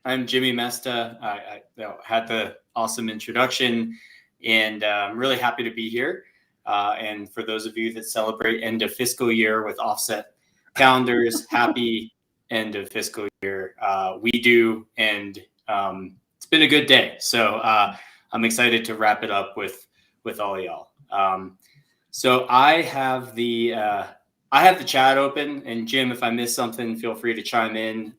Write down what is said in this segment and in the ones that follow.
I'm Jimmy Mesta. I had the awesome introduction, and I'm really happy to be here. And for those of you that celebrate end of fiscal year with offset calendars, happy end of fiscal year. We do, and it's been a good day. So I'm excited to wrap it up with all of y'all. So I have the chat open, and Jim, if I miss something, feel free to chime in.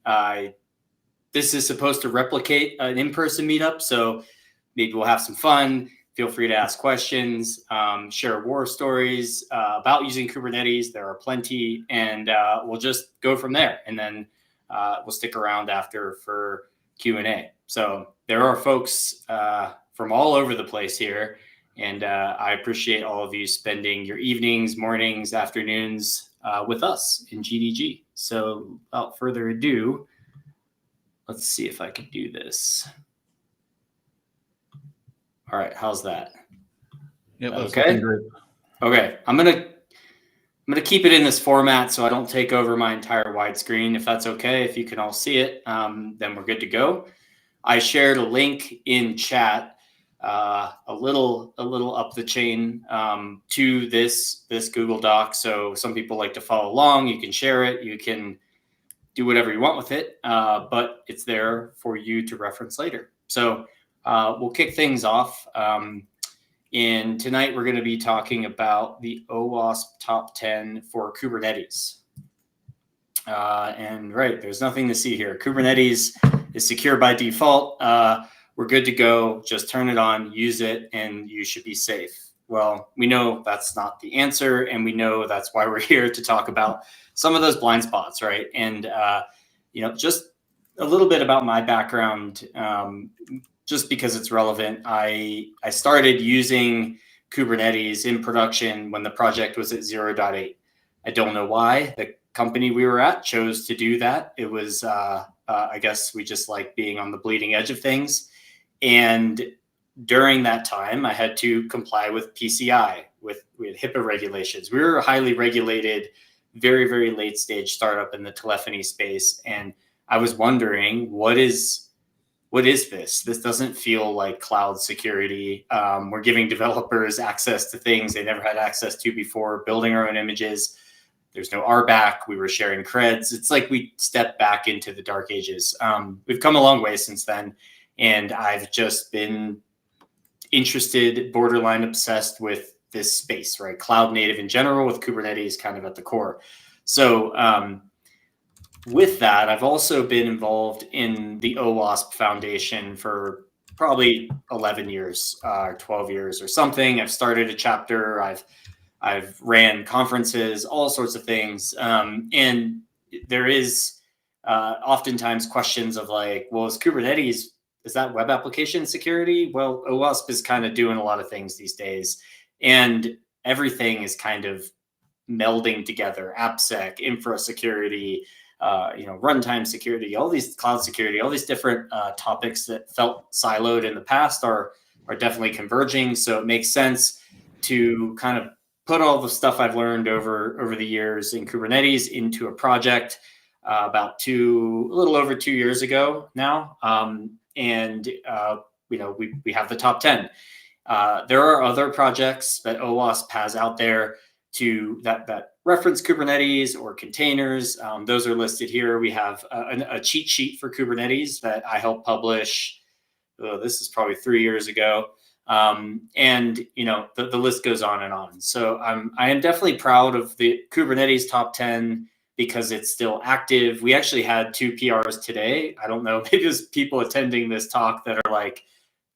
This is supposed to replicate an in-person meetup, so maybe we'll have some fun. Feel free to ask questions, share war stories about using Kubernetes. There are plenty, and we'll just go from there. And then we'll stick around after for Q&A. So there are folks from all over the place here, and I appreciate all of you spending your evenings, mornings, afternoons with us in GDG. So without further ado, let's see if I can do this. All right, how's that? Yeah, that's okay. Great. Okay, I'm gonna keep it in this format so I don't take over my entire widescreen. If that's okay, if you can all see it, then we're good to go. I shared a link in chat, a little up the chain to this Google Doc. So some people like to follow along. You can share it. You can do whatever you want with it, but it's there for you to reference later. So we'll kick things off. And tonight we're going to be talking about the OWASP top 10 for Kubernetes. And right, there's nothing to see here. Kubernetes is secure by default. We're good to go. Just turn it on, use it, and you should be safe. Well, we know that's not the answer, and we know that's why we're here to talk about some of those blind spots, right? And just a little bit about my background, just because it's relevant. I started using Kubernetes in production when the project was at 0.8. I don't know why the company we were at chose to do that. It was, I guess we just like being on the bleeding edge of things. And during that time, I had to comply with PCI, with HIPAA regulations. We were a highly regulated, very, very late stage startup in the telephony space. And I was wondering, what is this? This doesn't feel like cloud security. We're giving developers access to things they never had access to before, building our own images. There's no RBAC. We were sharing creds. It's like we stepped back into the dark ages. We've come a long way since then. And I've just been interested, borderline obsessed with this space, right? Cloud native in general, with Kubernetes kind of at the core. So with that, I've also been involved in the OWASP Foundation for probably 11 years or 12 years or something. I've started a chapter. I've ran conferences, all sorts of things. And there is oftentimes questions of like, well, is Kubernetes, is that web application security? Well, OWASP is kind of doing a lot of things these days, and everything is kind of melding together: AppSec, infra security, runtime security, all these cloud security, all these different topics that felt siloed in the past are definitely converging. So it makes sense to kind of put all the stuff I've learned over the years in Kubernetes into a project about a little over 2 years ago now. We have the top 10. There are other projects that OWASP has out there that reference Kubernetes or containers. Those are listed here. We have a cheat sheet for Kubernetes that I helped publish. This is probably 3 years ago. The list goes on and on. So I am definitely proud of the Kubernetes top 10 because it's still active. We actually had 2 PRs today. I don't know, maybe there's people attending this talk that are like,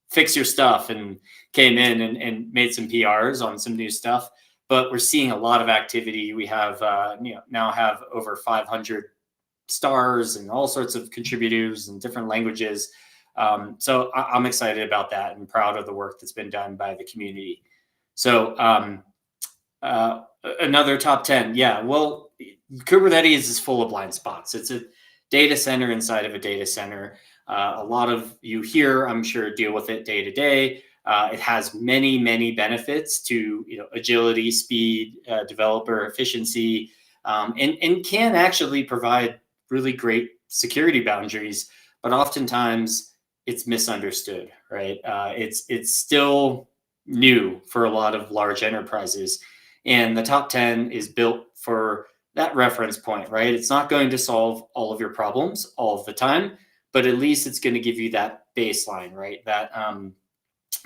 fix your stuff, and came in and made some PRs on some new stuff. But we're seeing a lot of activity. We have now have over 500 stars and all sorts of contributors in different languages. So I'm excited about that and proud of the work that's been done by the community. So another top 10. Yeah, well, Kubernetes is full of blind spots. It's a data center inside of a data center. A lot of you here, I'm sure, deal with it day to day. It has many, many benefits to agility, speed, developer efficiency, and can actually provide really great security boundaries. but oftentimes it's misunderstood, right? It's still new for a lot of large enterprises, and the top 10 is built for that reference point, right? It's not going to solve all of your problems all of the time, but at least it's going to give you that baseline, right? That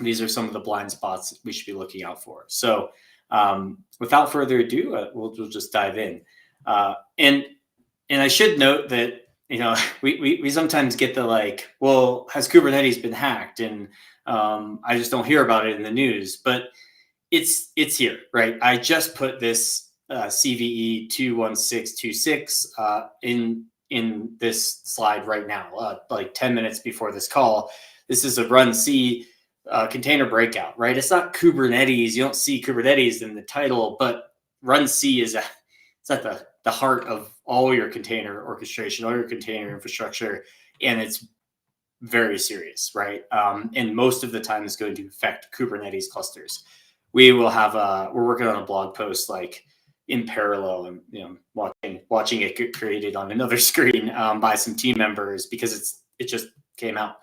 these are some of the blind spots we should be looking out for. So without further ado, we'll just dive in. And I should note that, we sometimes get the like, well, has Kubernetes been hacked? And I just don't hear about it in the news, but it's here, right? I just put this CVE 21626 in this slide right now, like 10 minutes before this call. This is a run C container breakout, right? It's not Kubernetes. You don't see Kubernetes in the title, but run C is it's at the heart of all your container orchestration, all your container infrastructure, and it's very serious, right? And most of the time it's going to affect Kubernetes clusters. We will have we're working on a blog post like in parallel, and watching it get created on another screen by some team members because it just came out.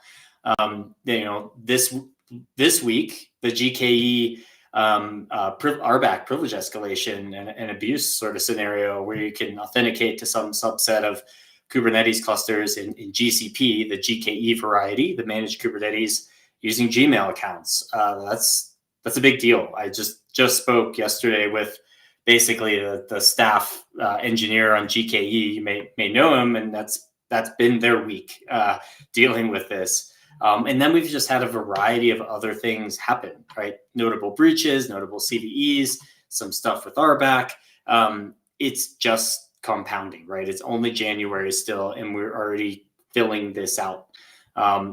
This week the GKE RBAC privilege escalation and abuse sort of scenario where you can authenticate to some subset of Kubernetes clusters in GCP, the GKE variety, the managed Kubernetes, using Gmail accounts. That's a big deal. I just spoke yesterday with basically the staff engineer on GKE. You may know him, and that's been their week dealing with this. And then we've just had a variety of other things happen, right? Notable breaches, notable CVEs, some stuff with RBAC. It's just compounding, right? It's only January still, and we're already filling this out.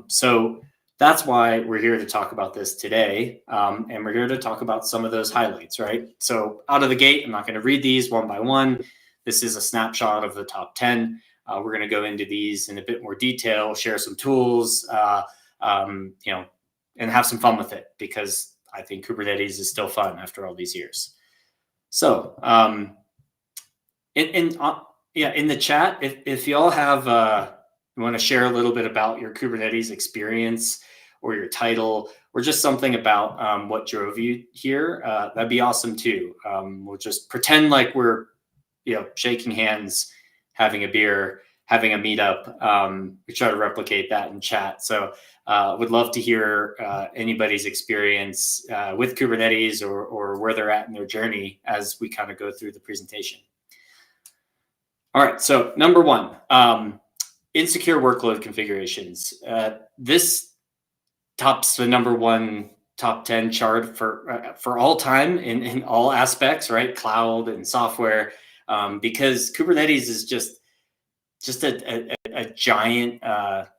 So that's why we're here to talk about this today. And we're here to talk about some of those highlights, right? So out of the gate, I'm not going to read these one by one. This is a snapshot of the top 10. We're going to go into these in a bit more detail, share some tools, and have some fun with it, because I think Kubernetes is still fun after all these years. So in the chat, if y'all have you want to share a little bit about your Kubernetes experience or your title or just something about what drove you here, that'd be awesome too. We'll just pretend like we're shaking hands, having a beer, having a meetup. We try to replicate that in chat. So would love to hear anybody's experience with Kubernetes or where they're at in their journey as we kind of go through the presentation. All right, so number one, insecure workload configurations. This tops the number one top 10 chart for all time in all aspects, right? Cloud and software, because Kubernetes is just a giant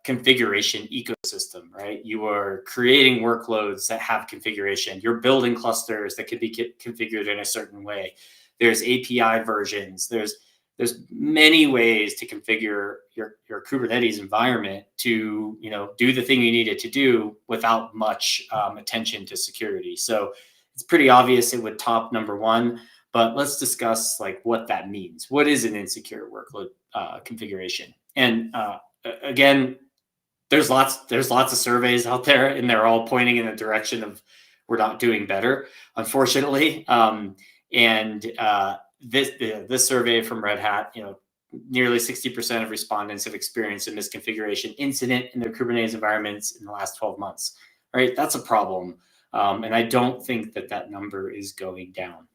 configuration ecosystem, right? You are creating workloads that have configuration. You're building clusters that can be configured in a certain way. There's API versions. There's many ways to configure your Kubernetes environment to do the thing you need it to do without much attention to security. So it's pretty obvious it would top number one. But let's discuss like what that means. What is an insecure workload configuration? And again, there's lots of surveys out there, and they're all pointing in the direction of we're not doing better, unfortunately. This survey from Red Hat, nearly 60% of respondents have experienced a misconfiguration incident in their Kubernetes environments in the last 12 months. Right, that's a problem, and I don't think that number is going down.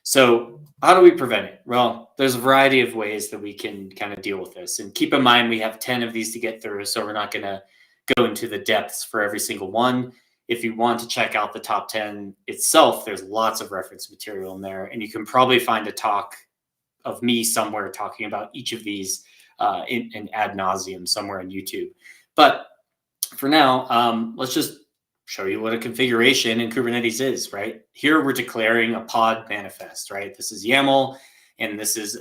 So how do we prevent it? Well, there's a variety of ways that we can kind of deal with this. And keep in mind, we have 10 of these to get through, so we're not going to go into the depths for every single one. If you want to check out the top 10 itself, there's lots of reference material in there. And you can probably find a talk of me somewhere talking about each of these in ad nauseum somewhere on YouTube. But for now, let's just show you what a configuration in Kubernetes is, right? Here we're declaring a pod manifest, right? This is YAML, and this is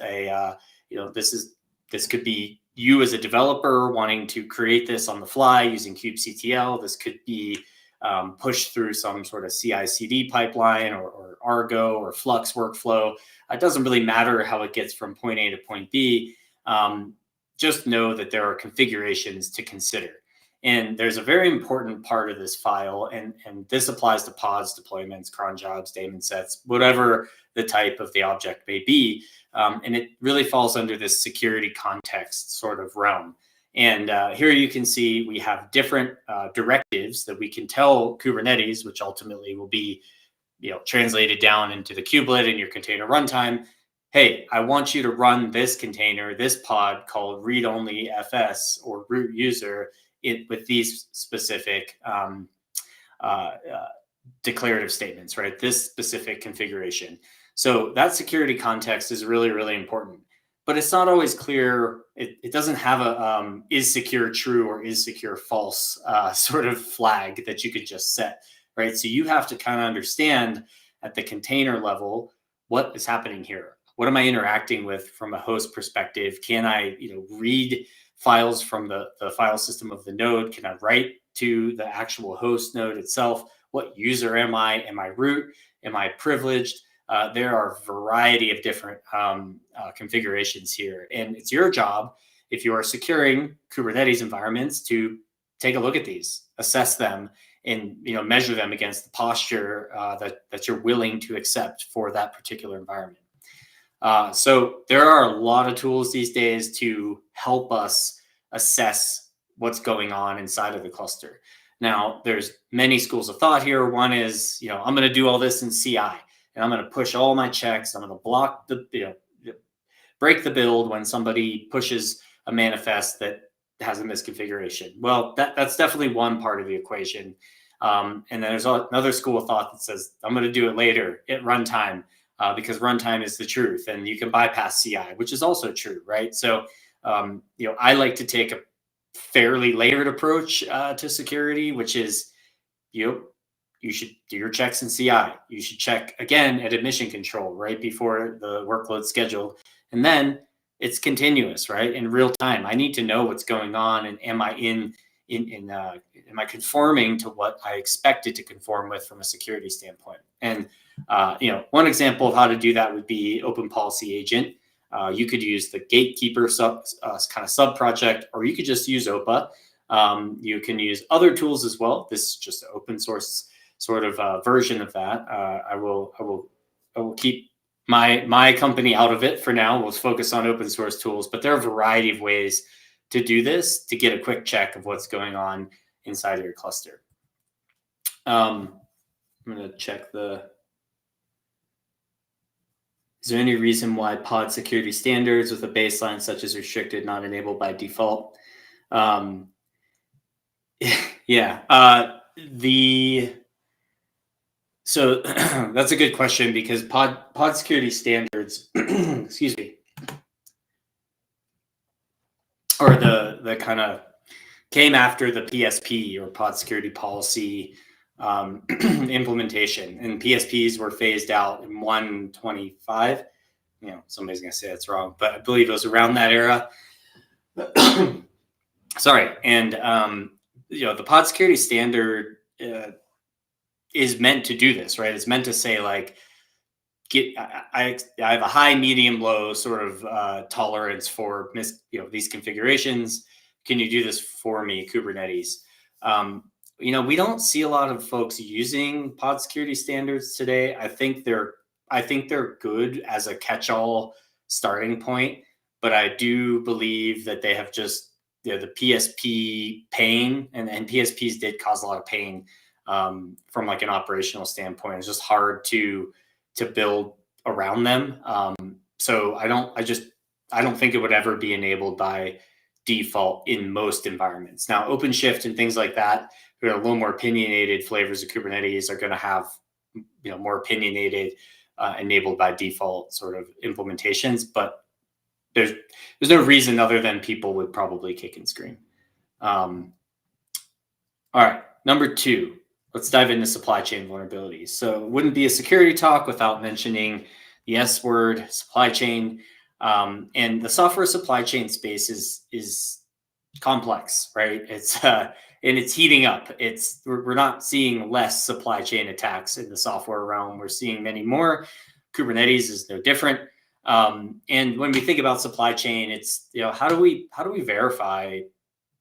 this could be you as a developer wanting to create this on the fly using kubectl. This could be pushed through some sort of CI/CD pipeline or Argo or Flux workflow. It doesn't really matter how it gets from point A to point B. just know that there are configurations to consider. And there's a very important part of this file, and this applies to pods, deployments, cron jobs, daemon sets, whatever the type of the object may be. And it really falls under this security context sort of realm. And here you can see we have different directives that we can tell Kubernetes, which ultimately will be translated down into the kubelet in your container runtime. Hey, I want you to run this container, this pod called read-only FS or root user with these specific declarative statements, right? This specific configuration. So that security context is really, really important. But it's not always clear. It doesn't have a is secure true or is secure false sort of flag that you could just set, right? So you have to kind of understand at the container level what is happening here. What am I interacting with from a host perspective? Can I read files from the file system of the node? Can I write to the actual host node itself? What user am I? Am I root? Am I privileged? There are a variety of different configurations here. And it's your job, if you are securing Kubernetes environments, to take a look at these, assess them, and measure them against the posture that you're willing to accept for that particular environment. So there are a lot of tools these days to help us assess what's going on inside of the cluster. Now, there's many schools of thought here. One is, I'm going to do all this in CI, and I'm going to push all my checks. I'm going to block break the build when somebody pushes a manifest that has a misconfiguration. Well, that's definitely one part of the equation. And then there's another school of thought that says, I'm going to do it later at runtime. Because runtime is the truth, and you can bypass CI, which is also true, right? So, I like to take a fairly layered approach to security, which is, you should do your checks in CI. You should check again at admission control right before the workload's scheduled, and then it's continuous, right? In real time, I need to know what's going on, and am I am I conforming to what I expected to conform with from a security standpoint? And one example of how to do that would be Open Policy Agent. You could use the Gatekeeper kind of sub project, or you could just use OPA. You can use other tools as well. This is just an open source sort of version of that. I will keep my company out of it for now. We'll focus on open source tools, but there are a variety of ways to do this to get a quick check of what's going on inside of your cluster. I'm going to check is there any reason why pod security standards with a baseline such as restricted not enabled by default? Yeah, so that's a good question, because pod security standards, excuse me, or the kind of came after the PSP, or pod security policy implementation, and PSPs were phased out in 125. Somebody's gonna say that's wrong, but I believe it was around that era. Sorry. And the pod security standard is meant to do this, right? It's meant to say, like, I have a high, medium, low sort of tolerance for these configurations. Can you do this for me, Kubernetes? We don't see a lot of folks using pod security standards today. I think they're good as a catch-all starting point, but I do believe that they have just the PSP pain, and PSPs did cause a lot of pain from like an operational standpoint. It's just hard to build around them. So I don't think it would ever be enabled by default in most environments. Now, OpenShift and things like that, a little more opinionated flavors of Kubernetes, are going to have more opinionated enabled by default sort of implementations, but there's no reason other than people would probably kick and scream. All right, number 2, let's dive into supply chain vulnerabilities. So it wouldn't be a security talk without mentioning the S word, supply chain. And the software supply chain space is complex, right? It's and it's heating up. We're not seeing less supply chain attacks in the software realm. We're seeing many more. Kubernetes is no different. And when we think about supply chain, it's, how do we verify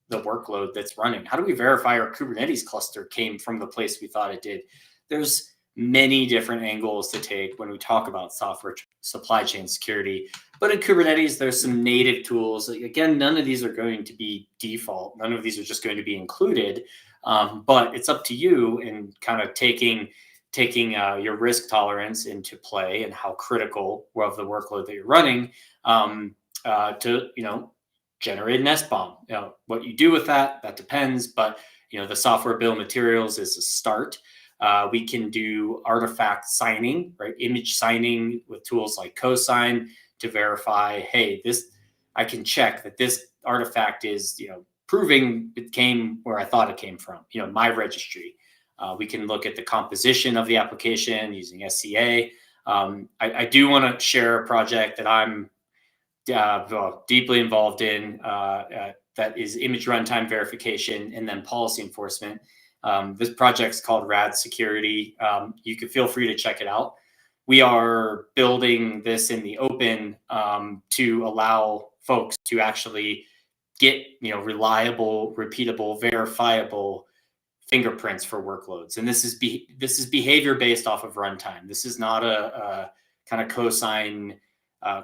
the workload that's running? How do we verify our Kubernetes cluster came from the place we thought it did? There's many different angles to take when we talk about software supply chain security. But in Kubernetes, there's some native tools. Again, none of these are going to be default. None of these are just going to be included. But it's up to you in kind of taking your risk tolerance into play and how critical of the workload that you're running to generate an SBOM. What you do with that depends, but the software bill of materials is a start. We can do artifact signing, right? Image signing with tools like cosign to verify, hey, I can check that this artifact is, proving it came where I thought it came from, my registry. We can look at the composition of the application using SCA. I do want to share a project that I'm deeply involved in that is image runtime verification and then policy enforcement. This project's called RAD Security. You can feel free to check it out. We are building this in the open to allow folks to actually get reliable, repeatable, verifiable fingerprints for workloads. And this is behavior based off of runtime. This is not a kind of cosign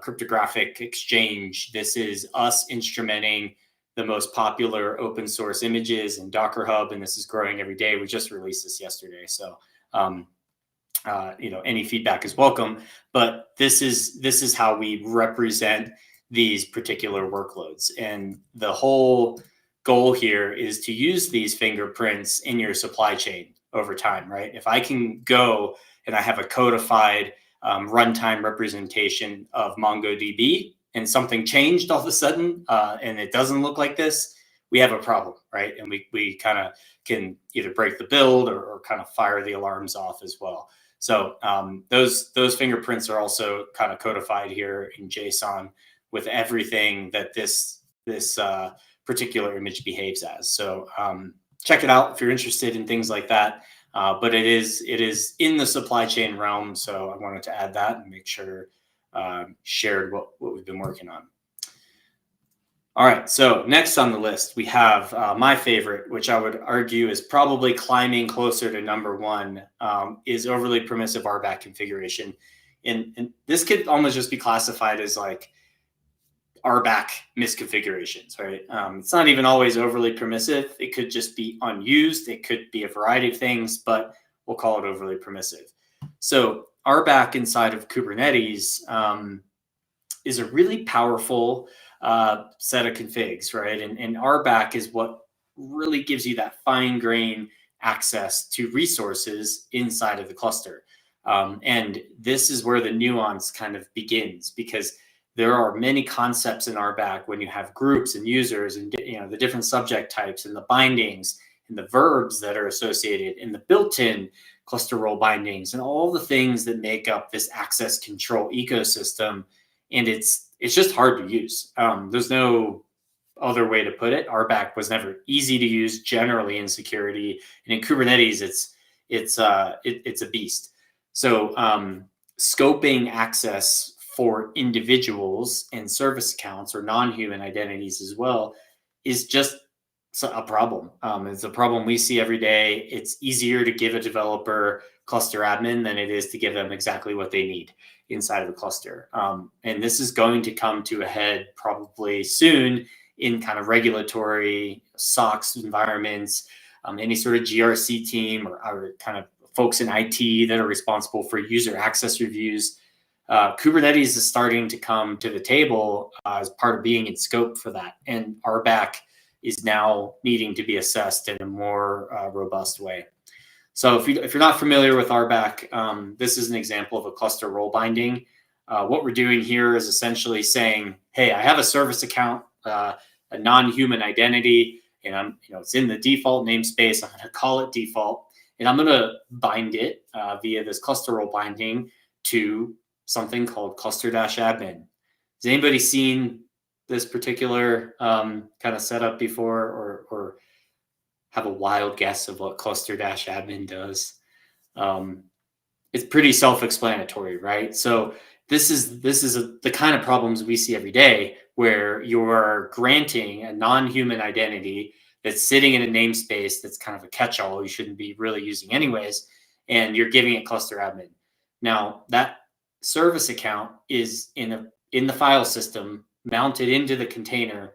cryptographic exchange. This is us instrumenting the most popular open source images in Docker Hub, and this is growing every day. We just released this yesterday, so any feedback is welcome. But this is how we represent these particular workloads, and the whole goal here is to use these fingerprints in your supply chain over time, right? If I can go and I have a codified runtime representation of MongoDB and something changed all of a sudden and it doesn't look like this, we have a problem, right? And we kind of can either break the build or kind of fire the alarms off as well. So those fingerprints are also kind of codified here in JSON with everything that this particular image behaves as. So check it out if you're interested in things like that. But it is in the supply chain realm, so I wanted to add that and make sure shared what we've been working on. All right, so next on the list we have my favorite, which I would argue is probably climbing closer to number one, is overly permissive RBAC configuration, and this could almost just be classified as like RBAC misconfigurations, right? It's not even always overly permissive. It could just be unused. It could be a variety of things, but we'll call it overly permissive. So RBAC inside of Kubernetes is a really powerful set of configs, right? And RBAC is what really gives you that fine-grained access to resources inside of the cluster. And this is where the nuance kind of begins, because there are many concepts in RBAC when you have groups and users and the different subject types and the bindings and the verbs that are associated and the built-in cluster role bindings and all the things that make up this access control ecosystem. And it's just hard to use. There's no other way to put it. RBAC was never easy to use generally in security, and in Kubernetes, it's a beast. So scoping access for individuals and service accounts or non-human identities as well is just a problem. It's a problem we see every day. It's easier to give a developer cluster admin than it is to give them exactly what they need inside of a cluster. And this is going to come to a head probably soon in kind of regulatory SOX environments, any sort of GRC team or kind of folks in IT that are responsible for user access reviews. Kubernetes is starting to come to the table as part of being in scope for that. And RBAC is now needing to be assessed in a more robust way. So if you're not familiar with RBAC, this is an example of a cluster role binding. What we're doing here is essentially saying, hey, I have a service account, a non-human identity, and it's in the default namespace. I'm going to call it default, and I'm going to bind it via this cluster role binding to something called cluster-admin. Has anybody seen this particular kind of setup before, or have a wild guess of what cluster-admin does? It's pretty self-explanatory, right? So this is the kind of problems we see every day, where you're granting a non-human identity that's sitting in a namespace that's kind of a catch-all you shouldn't be really using anyways, and you're giving it cluster admin. Now that service account is in the file system mounted into the container,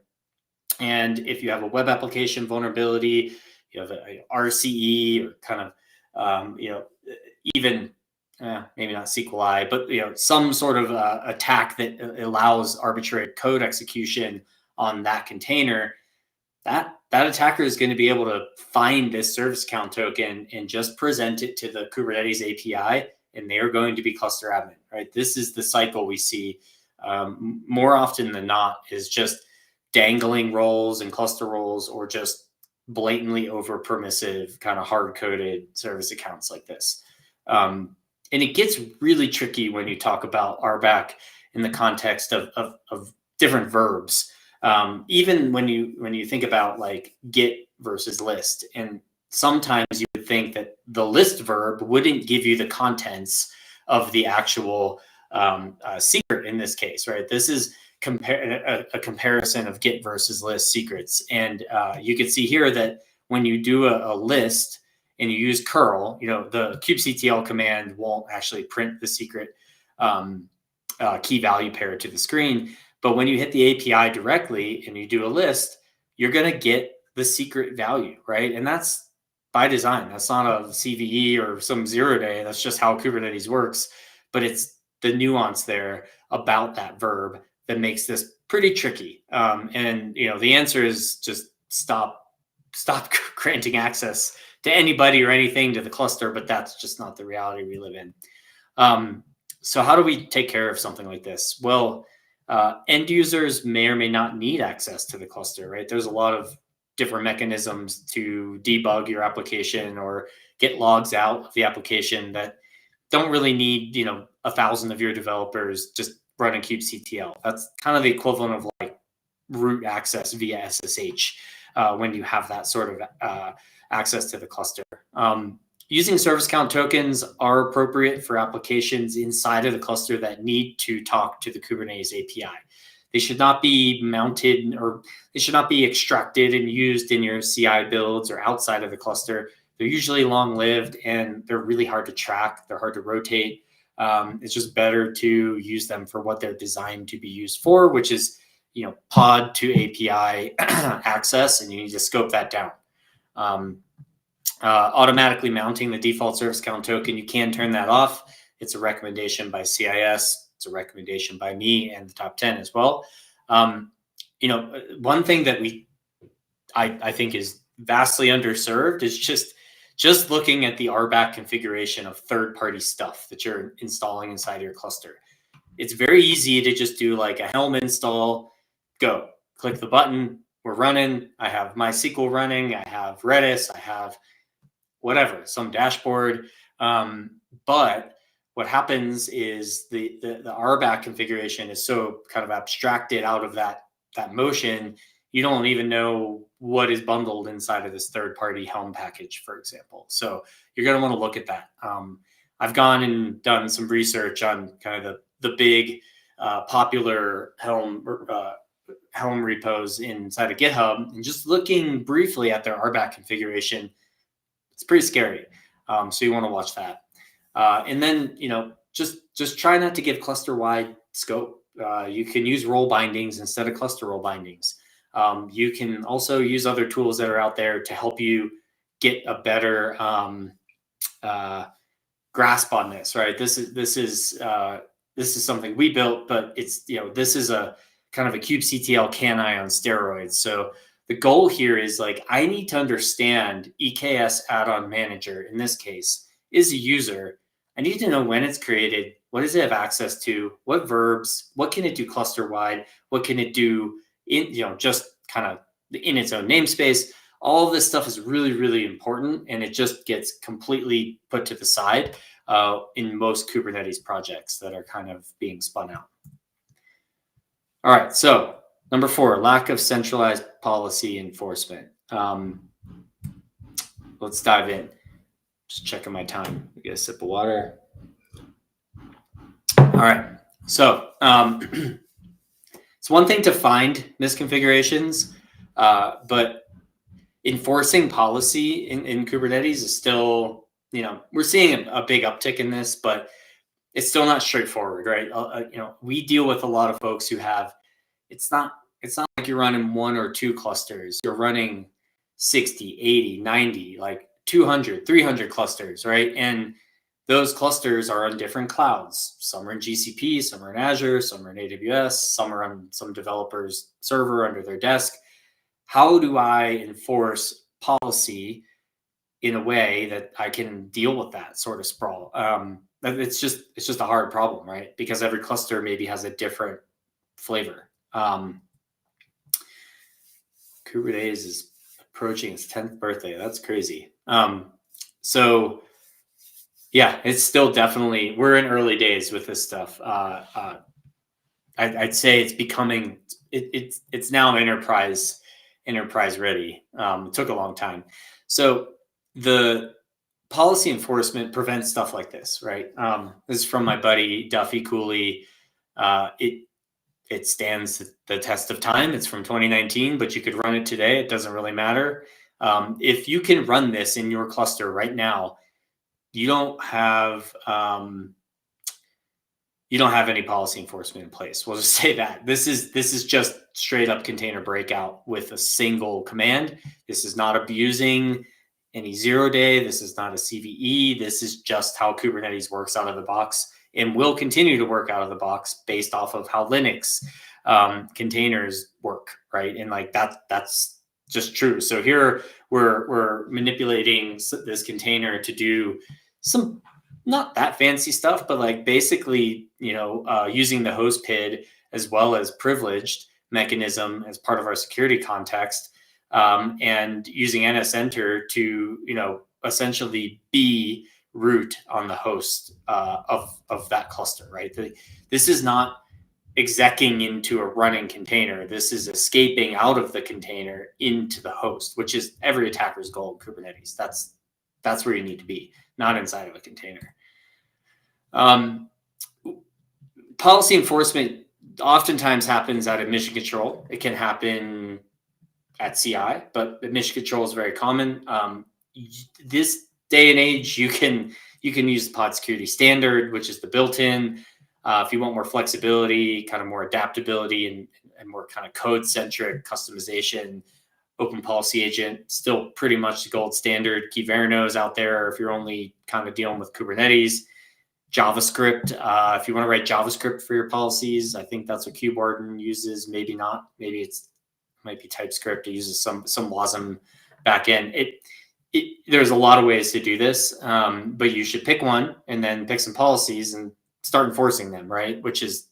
and if you have a web application vulnerability, you have a RCE or kind of even maybe not SQLi, but some sort of attack that allows arbitrary code execution on that container, that attacker is going to be able to find this service account token and just present it to the Kubernetes API, and they are going to be cluster admin, right? This is the cycle we see more often than not, is just dangling roles and cluster roles, or just blatantly over permissive kind of hard coded service accounts like this. And it gets really tricky when you talk about RBAC in the context of different verbs. Even when you think about like get versus list, and sometimes you would think that the list verb wouldn't give you the contents of the actual secret in this case, right? This is a comparison of get versus list secrets. And you can see here that when you do a list and you use curl, the kubectl command won't actually print the secret key value pair to the screen. But when you hit the API directly and you do a list, you're going to get the secret value, right? And that's by design. That's not a CVE or some 0-day. That's just how Kubernetes works. But it's the nuance there about that verb that makes this pretty tricky. And the answer is just stop granting access to anybody or anything to the cluster, but that's just not the reality we live in. So how do we take care of something like this? Well, end users may or may not need access to the cluster, right? There's a lot of different mechanisms to debug your application or get logs out of the application that don't really need 1,000 of your developers just running kubectl. That's kind of the equivalent of like root access via SSH when you have that sort of access to the cluster. Using service account tokens are appropriate for applications inside of the cluster that need to talk to the Kubernetes API. They should not be mounted, or they should not be extracted and used in your CI builds or outside of the cluster. They're usually long-lived and they're really hard to track. They're hard to rotate. It's just better to use them for what they're designed to be used for, which is pod to API access, and you need to scope that down. Automatically mounting the default service account token, you can turn that off. It's a recommendation by CIS. It's a recommendation by me and the top 10 as well. One thing that I think is vastly underserved is just looking at the RBAC configuration of third-party stuff that you're installing inside your cluster. It's very easy to just do like a Helm install, go, click the button, we're running. I have MySQL running, I have Redis, I have whatever, some dashboard. But what happens is the RBAC configuration is so kind of abstracted out of that motion, you don't even know what is bundled inside of this third-party Helm package, for example. So you're going to want to look at that. I've gone and done some research on kind of the big popular Helm repos inside of GitHub, and just looking briefly at their RBAC configuration, it's pretty scary. So you want to watch that. And then, just try not to give cluster-wide scope. You can use role bindings instead of cluster role bindings. You can also use other tools that are out there to help you get a better grasp on this, right? This is something we built, but it's, this is a kind of a kubectl CANI on steroids. So the goal here is like, I need to understand EKS add-on manager, in this case, is a user. I need to know when it's created, what does it have access to, what verbs, what can it do cluster-wide, what can it do in, just kind of in its own namespace. All of this stuff is really, really important, and it just gets completely put to the side in most Kubernetes projects that are kind of being spun out. All right, so number 4, lack of centralized policy enforcement. Let's dive in. Just checking my time. Get a sip of water. All right, So it's one thing to find misconfigurations, but enforcing policy in Kubernetes is still, we're seeing a big uptick in this, but it's still not straightforward, right? We deal with a lot of folks who have, it's not like you're running 1 or 2 clusters. You're running 60, 80, 90, like 200, 300 clusters, right? And those clusters are on different clouds. Some are in GCP, some are in Azure, some are in AWS, some are on some developer's server under their desk. How do I enforce policy in a way that I can deal with that sort of sprawl? It's just a hard problem, right? Because every cluster maybe has a different flavor. Kubernetes is approaching its 10th birthday. That's crazy. So yeah, it's still definitely, we're in early days with this stuff. I'd say it's becoming, it's now enterprise ready. It took a long time. So the policy enforcement prevents stuff like this, right? This is from my buddy Duffy Cooley. It stands the test of time. It's from 2019, but you could run it today. It doesn't really matter. If you can run this in your cluster right now, you don't have any policy enforcement in place. We'll just say that this is just straight up container breakout with a single command. This is not abusing any 0-day. This is not a CVE. This is just how Kubernetes works out of the box and will continue to work out of the box based off of how Linux containers work, right? And like that's just true. So here we're manipulating this container to do some not that fancy stuff, but like basically, using the host PID as well as privileged mechanism as part of our security context, and using NSEnter to, essentially be root on the host of that cluster, right? This is not execing into a running container. This is escaping out of the container into the host, which is every attacker's goal in Kubernetes. That's where you need to be, not inside of a container. Policy enforcement oftentimes happens at admission control. It can happen at CI, but admission control is very common. This day and age, you can use the pod security standard, which is the built-in. If you want more flexibility, kind of more adaptability, and more kind of code-centric customization, Open Policy Agent, still pretty much the gold standard. Kyverno is out there if you're only kind of dealing with Kubernetes. JavaScript, if you want to write JavaScript for your policies, I think that's what Kubernetes uses. Maybe not. Maybe it might be TypeScript. It uses some WASM backend. There's a lot of ways to do this, but you should pick one and then pick some policies and start enforcing them, right? Which is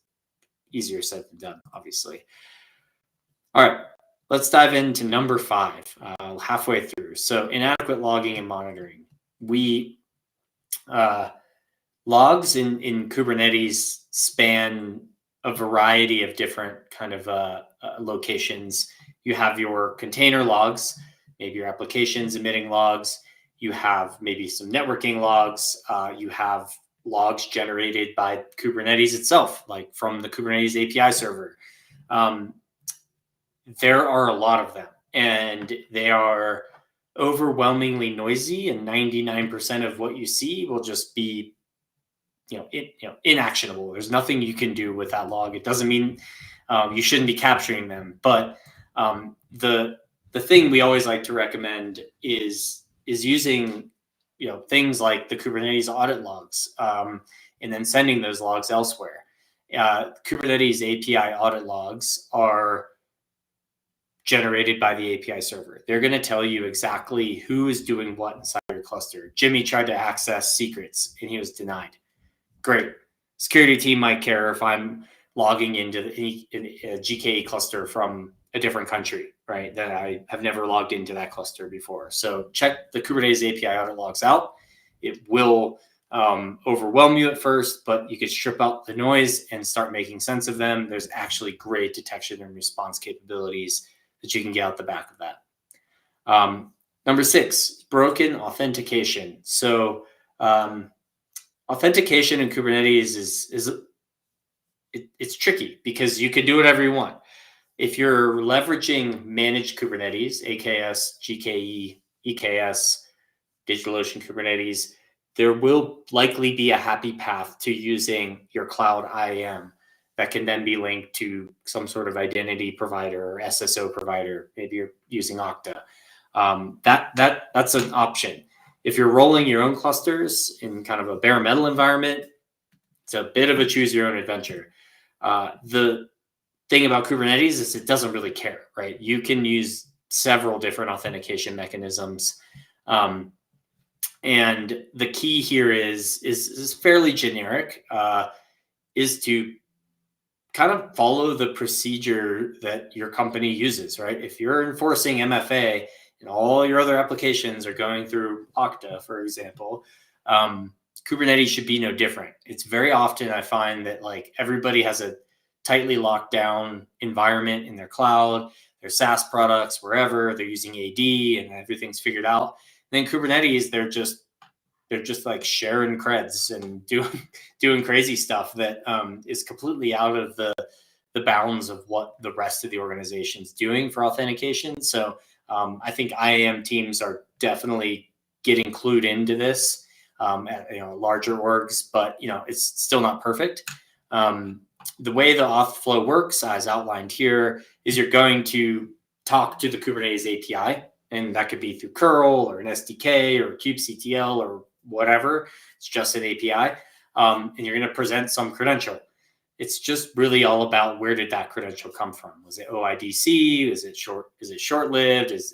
easier said than done, obviously. All right, let's dive into number 5, halfway through. So inadequate logging and monitoring. Logs in Kubernetes span a variety of different kind of locations. You have your container logs, maybe your applications emitting logs. You have maybe some networking logs. You have logs generated by Kubernetes itself, like from the Kubernetes API server. There are a lot of them, and they are overwhelmingly noisy, and 99% of what you see will just be inactionable. There's nothing you can do with that log. It doesn't mean you shouldn't be capturing them, but the thing we always like to recommend is using things like the Kubernetes audit logs, and then sending those logs elsewhere. Kubernetes API audit logs are generated by the API server. They're going to tell you exactly who is doing what inside your cluster. Jimmy tried to access secrets and he was denied. Great. Security team might care if I'm logging into a GKE cluster from a different country, right? That I have never logged into that cluster before. So check the Kubernetes API audit logs out. It will overwhelm you at first, but you can strip out the noise and start making sense of them. There's actually great detection and response capabilities that you can get out the back of that. Number 6, broken authentication. So authentication in Kubernetes is it's tricky because you can do whatever you want. If you're leveraging managed Kubernetes, AKS, GKE, EKS, DigitalOcean Kubernetes, there will likely be a happy path to using your cloud IAM that can then be linked to some sort of identity provider or SSO provider. Maybe you're using Okta. That's an option. If you're rolling your own clusters in kind of a bare metal environment, it's a bit of a choose your own adventure. The thing about Kubernetes is it doesn't really care, right? You can use several different authentication mechanisms. And the key here is fairly generic, is to kind of follow the procedure that your company uses, right? If you're enforcing MFA and all your other applications are going through Okta, for example, Kubernetes should be no different. It's very often I find that like everybody has a tightly locked down environment in their cloud, their SaaS products, wherever they're using AD and everything's figured out. And then Kubernetes, they're just like sharing creds and doing crazy stuff that is completely out of the bounds of what the rest of the organization's doing for authentication. So I think IAM teams are definitely getting clued into this at larger orgs, but it's still not perfect. The way the auth flow works, as outlined here, is you're going to talk to the Kubernetes API, and that could be through curl or an SDK or kubectl or whatever. It's just an API, and you're going to present some credential. It's just really all about where did that credential come from? Was it OIDC? Is it short-lived? Is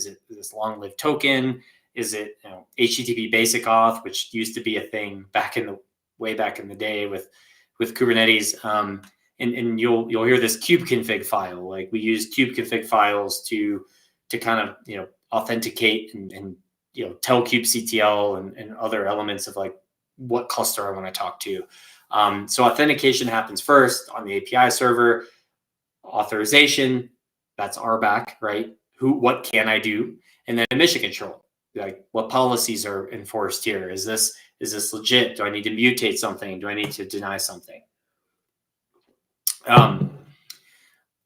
it this long-lived token? Is it HTTP basic auth, which used to be a thing way back in the day with Kubernetes? And you'll hear this kubeconfig file. Like we use kubeconfig files to kind of authenticate and tell kubectl and other elements of like what cluster I want to talk to. So authentication happens first on the API server. Authorization, that's RBAC, right? What can I do? And then emission control, like what policies are enforced here? Is this legit? Do I need to mutate something? Do I need to deny something?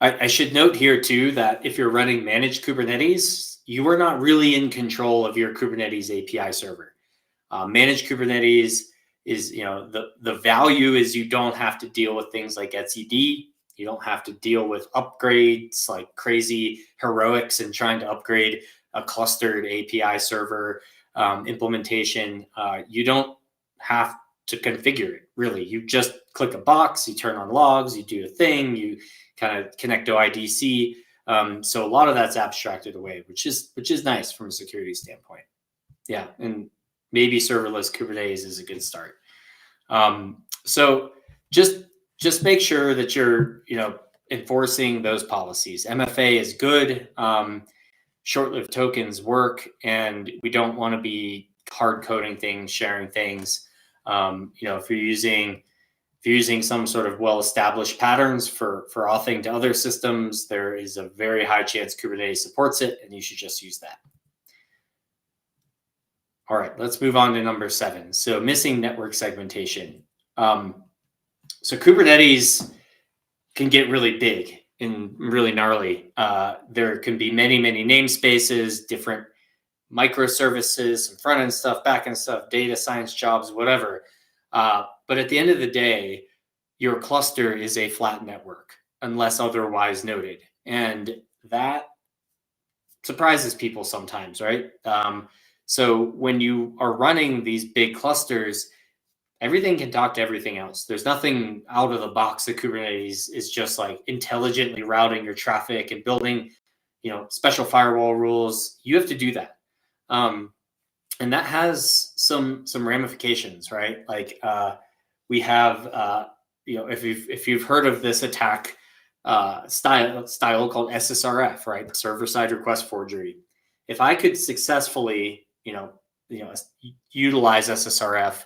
I should note here too that if you're running managed Kubernetes, you are not really in control of your Kubernetes API server. Managed Kubernetes is, the value is you don't have to deal with things like etcd. You don't have to deal with upgrades like crazy heroics and trying to upgrade a clustered API server implementation. You don't have to configure it, really. You just click a box, you turn on logs, you do a thing, you kind of connect to IDC. So a lot of that's abstracted away, which is nice from a security standpoint. Yeah, and maybe serverless Kubernetes is a good start. So just make sure that you're enforcing those policies. MFA is good. Short-lived tokens work, and we don't want to be hard coding things, sharing things. If you're using some sort of well-established patterns for authing to other systems, there is a very high chance Kubernetes supports it, and you should just use that. All right, let's move on to number 7. So missing network segmentation. So Kubernetes can get really big and really gnarly. There can be many namespaces, different microservices, some front-end stuff, back-end stuff, data science jobs, whatever. But at the end of the day, your cluster is a flat network, unless otherwise noted. And that surprises people sometimes, right? So when you are running these big clusters, everything can talk to everything else. There's nothing out of the box that Kubernetes is just like intelligently routing your traffic and building, special firewall rules. You have to do that. And that has some ramifications, right? Like we have, if you've heard of this attack style called SSRF, right? Server-side request forgery. If I could successfully, utilize SSRF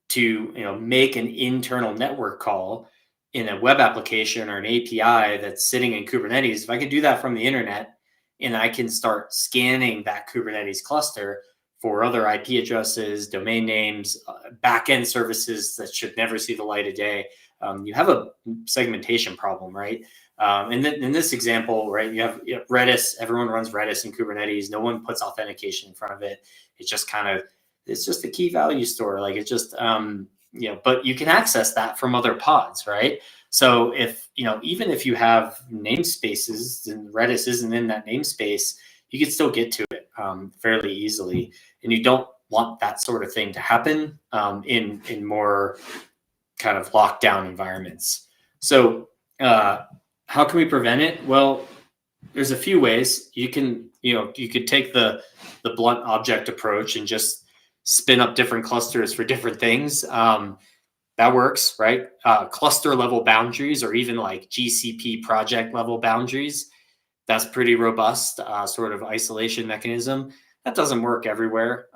to, make an internal network call in a web application or an API that's sitting in Kubernetes, if I could do that from the internet and I can start scanning that Kubernetes cluster for other IP addresses, domain names, backend services that should never see the light of day. You have a segmentation problem, right? In this example, right, you have Redis. Everyone runs Redis in Kubernetes. No one puts authentication in front of it. It's just it's just a key value store. Like it's just, but you can access that from other pods, right? So if, even if you have namespaces and Redis isn't in that namespace, you can still get to it fairly easily. And you don't want that sort of thing to happen in more kind of lockdown environments. So how can we prevent it? Well, there's a few ways. You could take the blunt object approach and just spin up different clusters for different things. That works, right? Cluster level boundaries, or even like GCP project level boundaries. That's pretty robust sort of isolation mechanism. That doesn't work everywhere.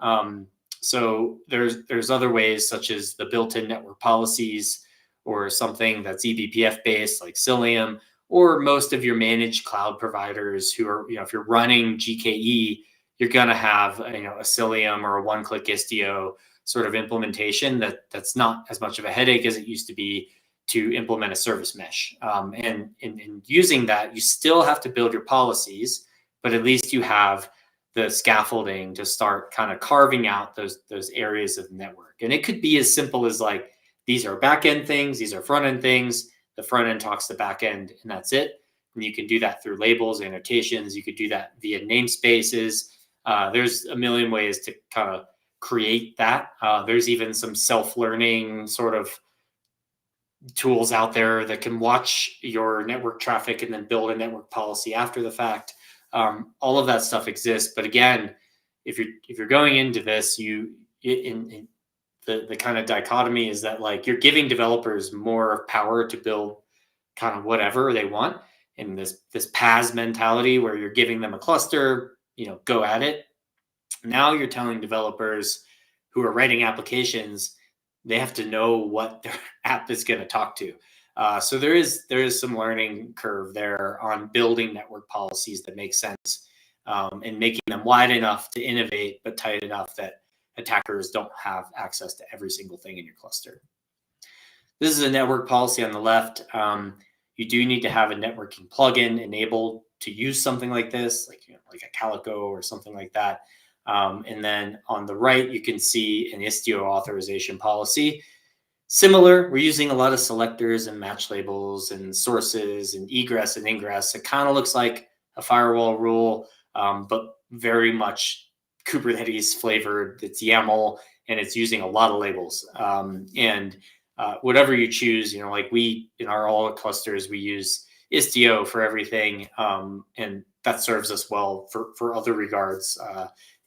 So there's other ways, such as the built-in network policies, or something that's eBPF based like Cilium, or most of your managed cloud providers who are, if you're running GKE, you're going to have, a Cilium or a one-click Istio sort of implementation that's not as much of a headache as it used to be to implement a service mesh. And in using that, you still have to build your policies, but at least you have the scaffolding to start kind of carving out those areas of the network. And it could be as simple as like, these are back-end things, these are front-end things. The front end talks to back end, and that's it. And you can do that through labels, annotations. You could do that via namespaces. There's a million ways to kind of create that. There's even some self-learning sort of tools out there that can watch your network traffic and then build a network policy after the fact. All of that stuff exists. But again, if you're going into this, the kind of dichotomy is that like you're giving developers more power to build kind of whatever they want, in this PaaS mentality where you're giving them a cluster, go at it. Now you're telling developers who are writing applications, they have to know what their app is going to talk to. So there is some learning curve there on building network policies that make sense, and making them wide enough to innovate, but tight enough that attackers don't have access to every single thing in your cluster. This is a network policy on the left. You do need to have a networking plugin enabled to use something like this, like a Calico or something like that. And then on the right, you can see an Istio authorization policy. Similar, we're using a lot of selectors and match labels and sources and egress and ingress. It kind of looks like a firewall rule, but very much Kubernetes flavored. It's YAML, and it's using a lot of labels. Whatever you choose, like we, in our all clusters, we use Istio for everything. And that serves us well for other regards,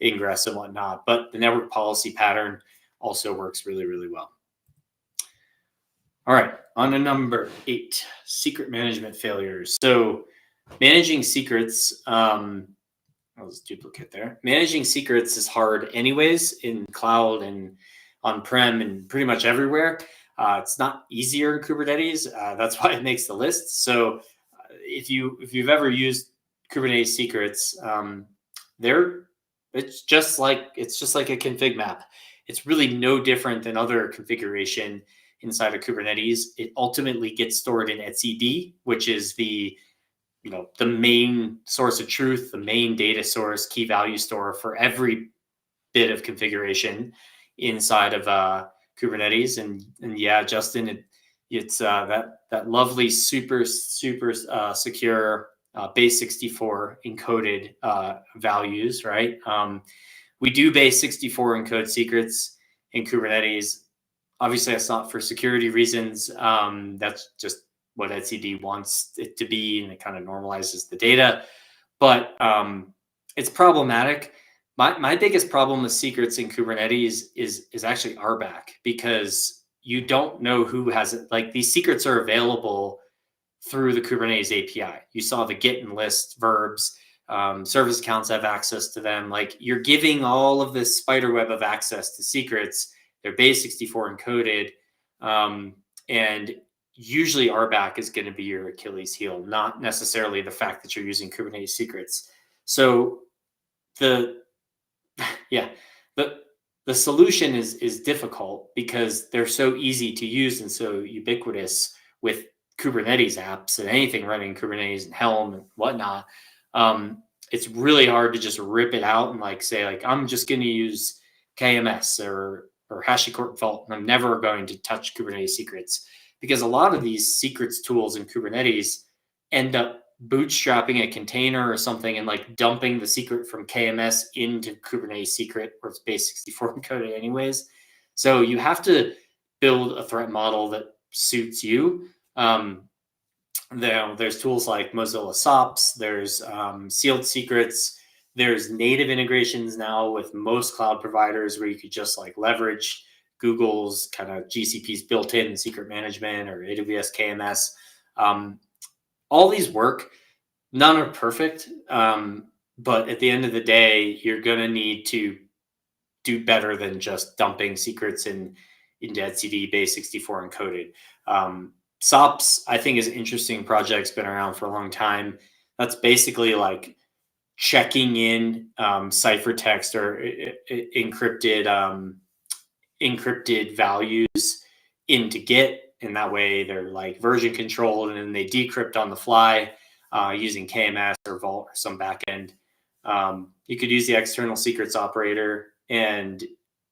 ingress and whatnot. But the network policy pattern also works really, really well. All right, on to number 8, secret management failures. So managing secrets, I'll just duplicate there. Managing secrets is hard anyways in cloud and on-prem and pretty much everywhere. It's not easier in Kubernetes. That's why it makes the list. So if you've ever used Kubernetes secrets, it's just like a config map. It's really no different than other configuration inside of Kubernetes. It ultimately gets stored in etcd, which is the main source of truth, the main data source, key value store for every bit of configuration inside of Kubernetes. And yeah, Justin, it's that lovely super secure base 64 encoded values, right? We do base 64 encode secrets in Kubernetes. Obviously, that's not for security reasons. That's just what etcd wants it to be, and it kind of normalizes the data. But it's problematic. My biggest problem with secrets in Kubernetes is actually RBAC, because you don't know who has it. Like, these secrets are available through the Kubernetes API. You saw the get and list verbs. Service accounts have access to them. Like, you're giving all of this spider web of access to secrets. They're base 64 encoded. And usually RBAC is going to be your Achilles heel, not necessarily the fact that you're using Kubernetes secrets. So the solution is difficult because they're so easy to use and so ubiquitous with Kubernetes apps and anything running Kubernetes and Helm and whatnot. It's really hard to just rip it out and like say like I'm just going to use KMS or HashiCorp Vault and I'm never going to touch Kubernetes secrets, because a lot of these secrets tools in Kubernetes end up bootstrapping a container or something and like dumping the secret from KMS into Kubernetes secret, where it's base 64 encoded anyways. So you have to build a threat model that suits you. There's tools like Mozilla SOPs, there's sealed secrets, there's native integrations now with most cloud providers where you could just like leverage Google's kind of GCP's built-in secret management or AWS KMS. All these work. None are perfect, but at the end of the day, you're going to need to do better than just dumping secrets into etcd base 64 encoded. SOPs, I think, is an interesting project. It's been around for a long time. That's basically like checking in ciphertext or encrypted values into Git, and that way they're like version controlled, and then they decrypt on the fly using KMS or Vault or some backend. You could use the external secrets operator, and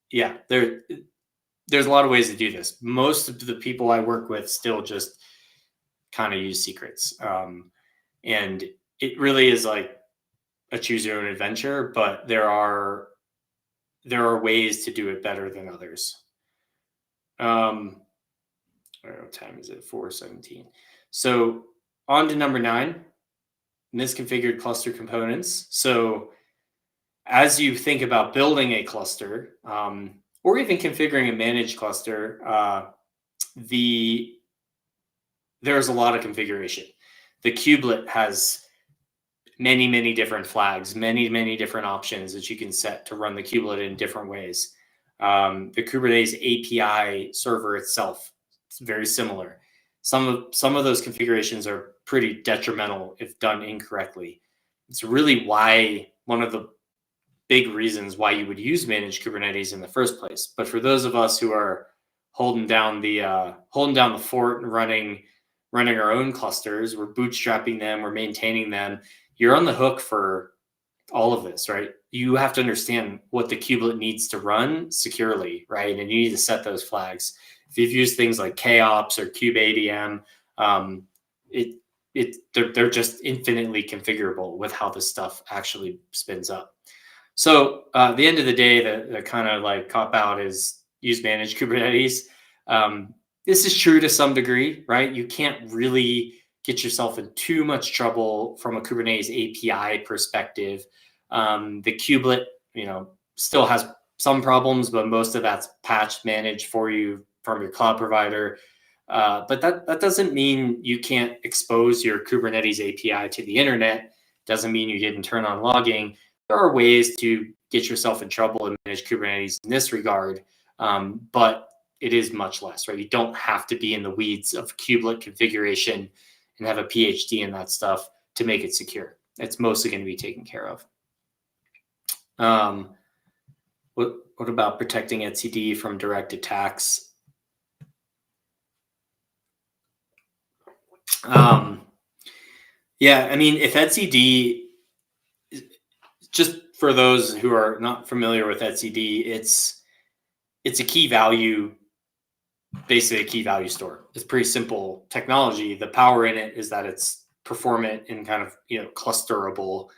yeah, there's a lot of ways to do this. Most of the people I work with still just kind of use secrets, and it really is like a choose your own adventure. But there are ways to do it better than others. What time is it? 4:17. So on to number 9, misconfigured cluster components. So as you think about building a cluster, or even configuring a managed cluster, there's a lot of configuration. The kubelet has many different flags, many different options that you can set to run the kubelet in different ways. The Kubernetes API server itself, it's very similar. Some of those configurations are pretty detrimental if done incorrectly. It's really one of the big reasons why you would use managed Kubernetes in the first place. But for those of us who are holding down the fort and running our own clusters, we're bootstrapping them, we're maintaining them. You're on the hook for all of this, right? You have to understand what the kubelet needs to run securely, right? And you need to set those flags. If you've used things like KOps or kubeadm, they're just infinitely configurable with how this stuff actually spins up. So at the end of the day, the kind of like cop out is use managed Kubernetes. This is true to some degree, right? You can't really get yourself in too much trouble from a Kubernetes API perspective. The kubelet, still has some problems, but most of that's patched, managed for you from your cloud provider. But that doesn't mean you can't expose your Kubernetes API to the internet. Doesn't mean you didn't turn on logging. There are ways to get yourself in trouble and manage Kubernetes in this regard, but it is much less, right? You don't have to be in the weeds of kubelet configuration and have a PhD in that stuff to make it secure. It's mostly going to be taken care of. What about protecting etcd from direct attacks? Yeah, I mean, if etcd, just for those who are not familiar with etcd, it's a key value, basically a key value store. It's pretty simple technology. The power in it is that it's performant and kind of clusterable,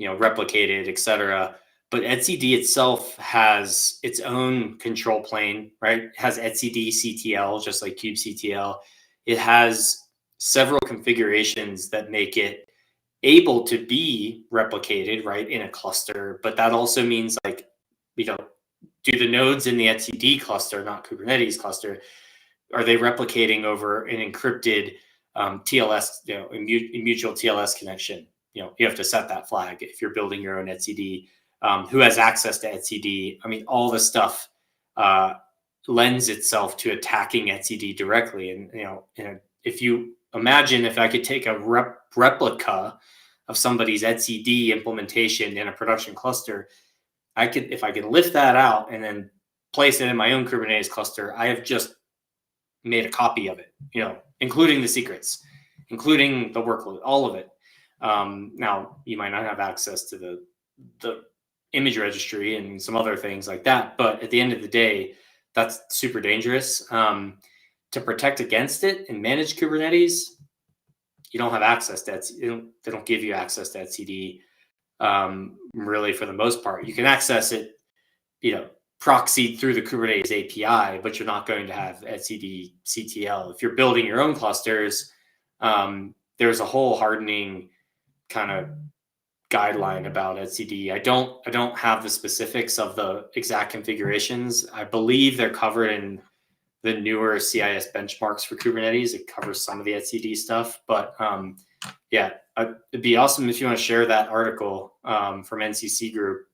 replicated, etc. But etcd itself has its own control plane, right? It has etcd CTL, just like kubectl. It has several configurations that make it able to be replicated, right, in a cluster. But that also means like, do the nodes in the etcd cluster, not Kubernetes cluster, are they replicating over an encrypted TLS, a mutual TLS connection? You have to set that flag if you're building your own etcd. Who has access to etcd? I mean, all this stuff lends itself to attacking etcd directly. And if you imagine if I could take a replica of somebody's etcd implementation in a production cluster, if I can lift that out and then place it in my own Kubernetes cluster, I have just made a copy of it, including the secrets, including the workload, all of it. Now you might not have access to the image registry and some other things like that, but at the end of the day, that's super dangerous. To protect against it and manage Kubernetes, you don't have access to that. They don't give you access to etcd, really, for the most part. You can access it, proxied through the Kubernetes API, but you're not going to have etcd CTL. If you're building your own clusters, there's a whole hardening kind of guideline about etcd. I don't have the specifics of the exact configurations. I believe they're covered in the newer CIS benchmarks for Kubernetes. It covers some of the etcd stuff, but yeah, it'd be awesome if you want to share that article from NCC group.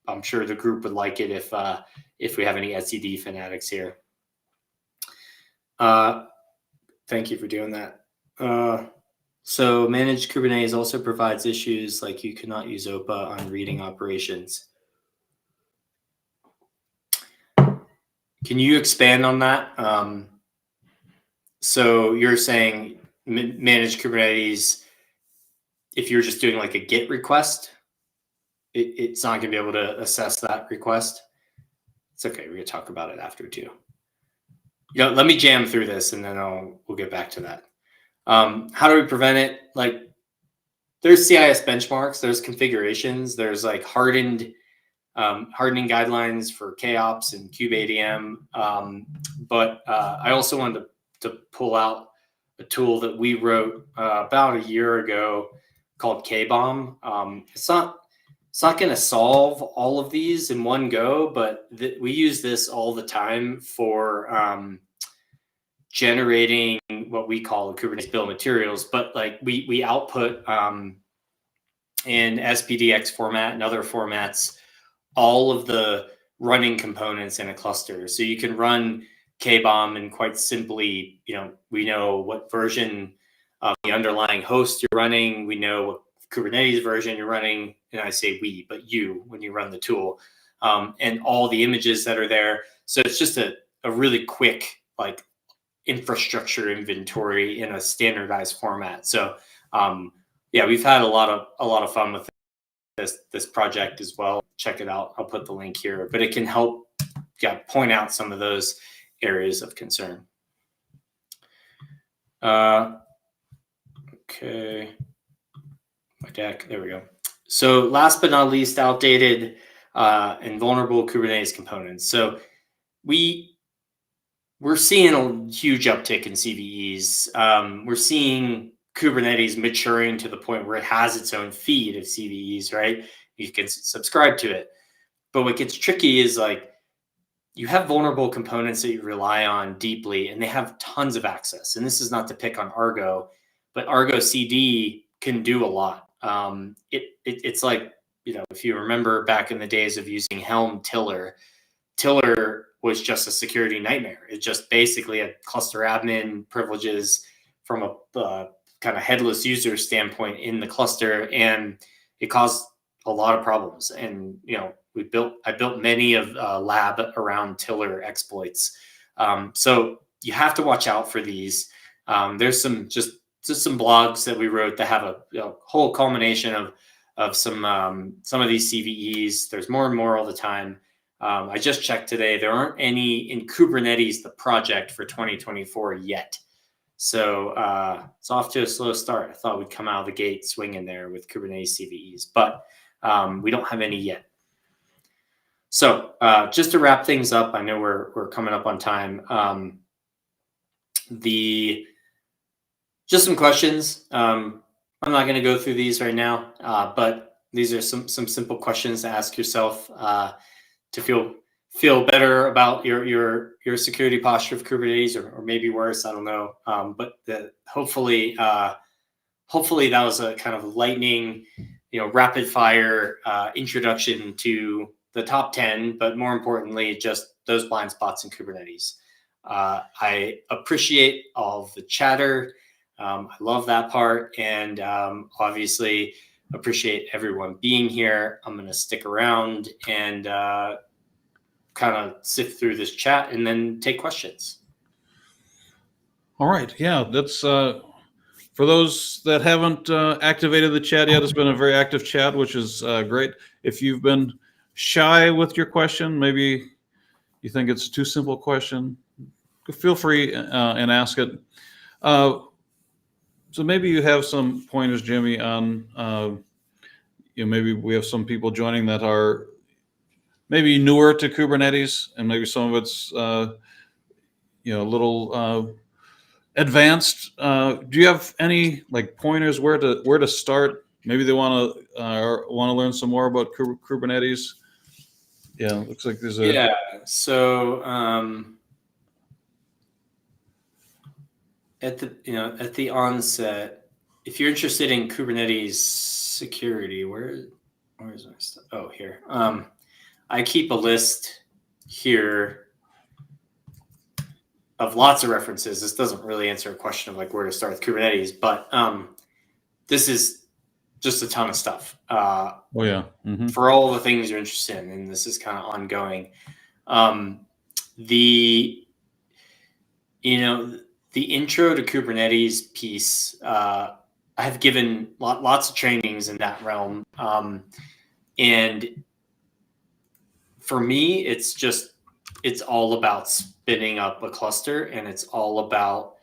I'm sure the group would like it if we have any etcd fanatics here. Thank you for doing that. So managed Kubernetes also provides issues like you cannot use OPA on reading operations. Can you expand on that? So you're saying managed Kubernetes, if you're just doing like a GET request, it's not going to be able to assess that request. It's okay. We're going to talk about it after too. Let me jam through this and then we'll get back to that. How do we prevent it? Like, there's CIS benchmarks, there's configurations, there's like hardening guidelines for KOps and kubeadm. But I also wanted to pull out a tool that we wrote about a year ago called KBOM. It's not going to solve all of these in one go, but we use this all the time for generating what we call Kubernetes bill of materials. But like we output in SPDX format and other formats all of the running components in a cluster. So you can run KBOM and quite simply, we know what version of the underlying host you're running. We know what Kubernetes version you're running. And I say we, but you, when you run the tool, and all the images that are there. So it's just a really quick, like, infrastructure inventory in a standardized format. So yeah, we've had a lot of fun with this project as well. Check it out. I'll put the link here, but it can help point out some of those areas of concern. Okay, my deck, there we go. So last but not least, outdated and vulnerable Kubernetes components. So we're seeing a huge uptick in CVEs. We're seeing Kubernetes maturing to the point where it has its own feed of CVEs, right? You can subscribe to it. But what gets tricky is, like, you have vulnerable components that you rely on deeply, and they have tons of access. And this is not to pick on Argo, but Argo CD can do a lot. It's like, if you remember back in the days of using Helm Tiller was just a security nightmare. It just basically had cluster admin privileges from a kind of headless user standpoint in the cluster, and it caused a lot of problems. And I built many of lab around Tiller exploits. So you have to watch out for these. There's some blogs that we wrote that have a whole culmination of some of these CVEs. There's more and more all the time. I just checked today. There aren't any in Kubernetes, the project, for 2024 yet. So it's off to a slow start. I thought we'd come out of the gate swinging there with Kubernetes CVEs, but we don't have any yet. So just to wrap things up, I know we're coming up on time. Just some questions. I'm not going to go through these right now, but these are some simple questions to ask yourself to feel better about your security posture of Kubernetes, or maybe worse, I don't know. But hopefully that was a kind of lightning, rapid fire introduction to the top 10, but more importantly, just those blind spots in Kubernetes. I appreciate all of the chatter. I love that part. And obviously, appreciate everyone being here. I'm going to stick around and kind of sift through this chat and then take questions. All right. Yeah, that's for those that haven't activated the chat yet. It's been a very active chat, which is great. If you've been shy with your question, maybe you think it's a too simple question, feel free and ask it. So maybe you have some pointers, Jimmy, on maybe we have some people joining that are maybe newer to Kubernetes, and maybe some of it's a little advanced. Do you have any like pointers where to start? Maybe they want to learn some more about Kubernetes. Yeah, looks like there's a So at the onset, if you're interested in Kubernetes security, where is my stuff? Oh, here. I keep a list here of lots of references. This doesn't really answer a question of like where to start with Kubernetes, but this is just a ton of stuff. For all the things you're interested in, and this is kind of ongoing. The intro to Kubernetes piece, I have given lots of trainings in that realm. And for me, it's all about spinning up a cluster, and it's all about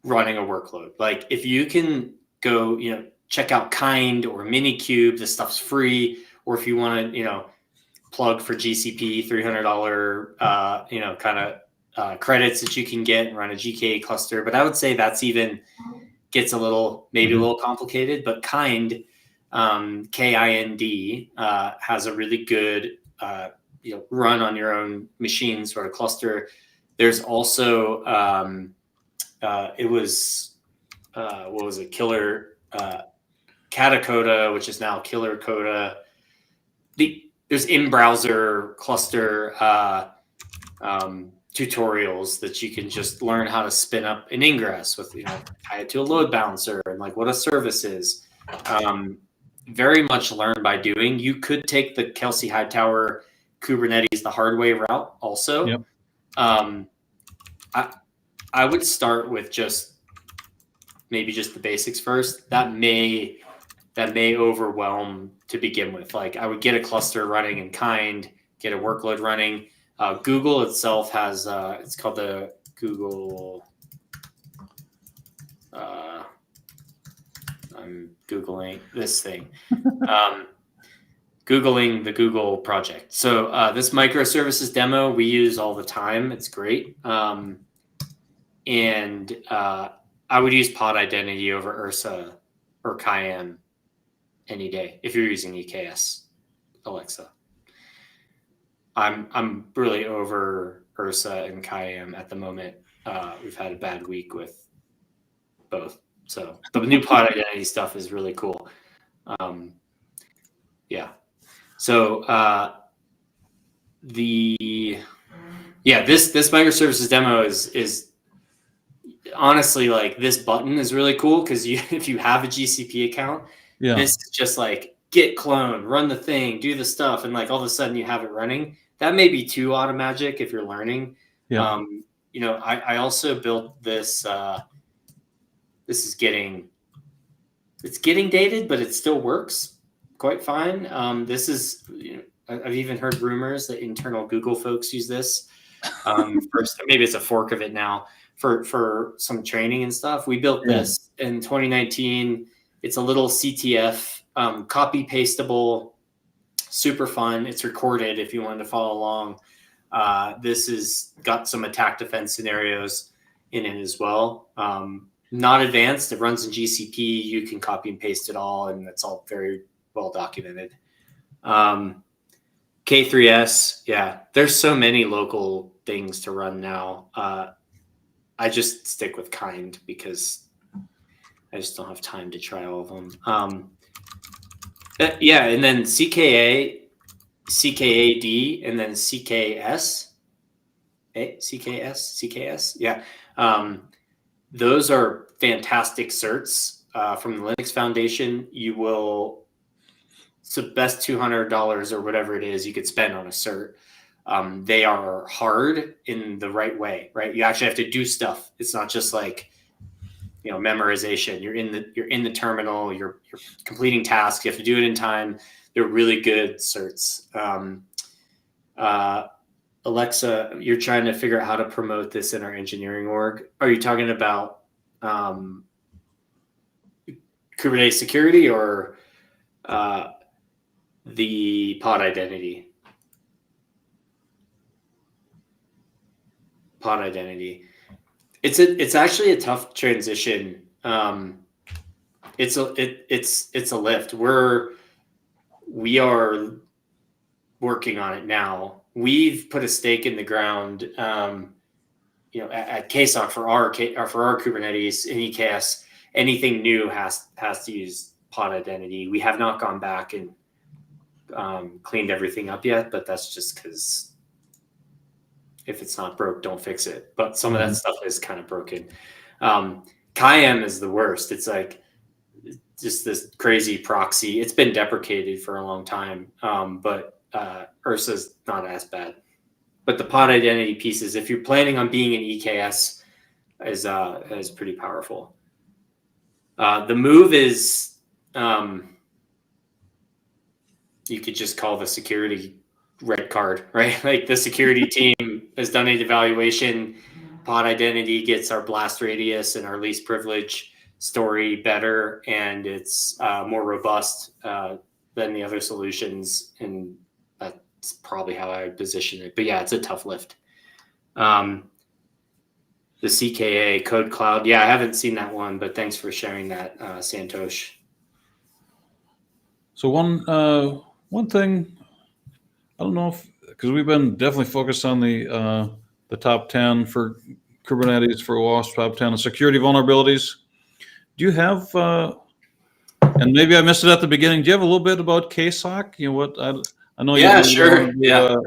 running a workload. Like if you can go, check out Kind or Minikube, this stuff's free. Or if you want to, plug for GCP, $300, kind of credits that you can get and run a GKA cluster. But I would say that's even gets a little complicated. But Kind, KIND, has a really good run on your own machine sort of cluster. There's also it was what was it? Killer Katacoda, which is now Killer Coda. There's in-browser cluster tutorials that you can just learn how to spin up an ingress with, tie it to a load balancer and like what a service is. Very much learn by doing. You could take the Kelsey Hightower Kubernetes the hard way route also. Yep. I would start with maybe just the basics first. That may overwhelm to begin with. Like I would get a cluster running in Kind, get a workload running. Google itself has it's called the Google. I'm Googling this thing. Googling the Google project. So this microservices demo we use all the time. It's great. And I would use pod identity over Ursa or Cayenne any day if you're using EKS, Alexa. I'm really over Ursa and Cayenne at the moment. We've had a bad week with both. So the new pod identity stuff is really cool. Yeah. So this microservices demo is honestly like this button is really cool because if you have a GCP account, this is just like git clone, run the thing, do the stuff, and like all of a sudden you have it running. That may be too automagic if you're learning. Yeah. I also built this. This is getting dated, but it still works quite fine. This is, I've even heard rumors that internal Google folks use this. First, maybe it's a fork of it now for some training and stuff. We built this in 2019. It's a little CTF, copy pastable, super fun. It's recorded if you wanted to follow along. This has got some attack defense scenarios in it as well. Not advanced. It runs in GCP. You can copy and paste it all, and it's all very well documented. K3S, yeah. There's so many local things to run now. I just stick with Kind because I just don't have time to try all of them. And then CKA, CKAD, and then CKS. CKS. Yeah. Those are fantastic certs. from the Linux Foundation, you will, it's the best $200 or whatever it is you could spend on a cert. They are hard in the right way, right? You actually have to do stuff. It's not just like, memorization. You're in the terminal, you're completing tasks. You have to do it in time. They're really good certs. Alexa, you're trying to figure out how to promote this in our engineering org. Are you talking about Kubernetes security or the pod identity? Pod identity. It's actually a tough transition. It's a lift. We are working on it now. We've put a stake in the ground, at KSOC for our Kubernetes in EKS. Anything new has to use pod identity. We have not gone back and cleaned everything up yet, but that's just because if it's not broke, don't fix it. But some of that stuff is kind of broken. KIM is the worst. It's like just this crazy proxy. It's been deprecated for a long time, but Ursa's not as bad. But the pod identity pieces, if you're planning on being an EKS, is pretty powerful. The move is you could just call the security red card, right? Like the security team has done an evaluation. Pod identity gets our blast radius and our least privilege story better, and it's more robust than the other solutions, and that's probably how I would position it. But yeah, it's a tough lift. The CKA Code Cloud, yeah, I haven't seen that one, but thanks for sharing that, Santosh. So one thing, I don't know if, because we've been definitely focused on the top 10 for Kubernetes for OWASP, top 10 of security vulnerabilities. Do you have, and maybe I missed it at the beginning, do you have a little bit about KSOC? I know Yeah, you sure. Yeah.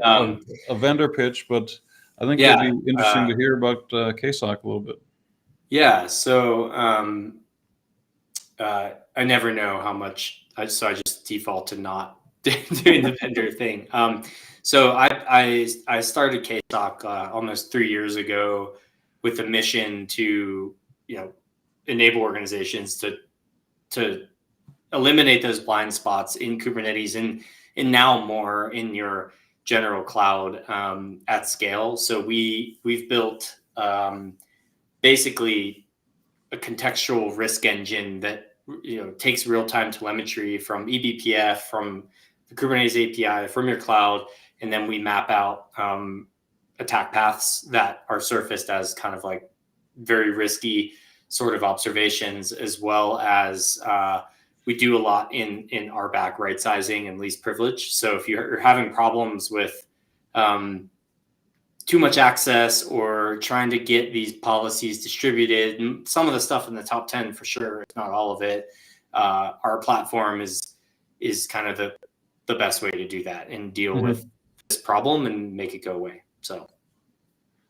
a vendor pitch, but I think it'd be interesting to hear about KSOC a little bit. Yeah. So I never know how much, so I just default to not doing the vendor thing. So I started KSOC almost 3 years ago with a mission to enable organizations to eliminate those blind spots in Kubernetes and now more in your general cloud at scale. So we've built basically a contextual risk engine that takes real-time telemetry from eBPF, from the Kubernetes API, from your cloud, and then we map out attack paths that are surfaced as kind of like very risky sort of observations, as well as we do a lot in RBAC right sizing and least privilege. So if you're having problems with too much access or trying to get these policies distributed, and some of the stuff in the top 10 for sure, if not all of it, our platform is kind of the best way to do that and deal with this problem and make it go away. So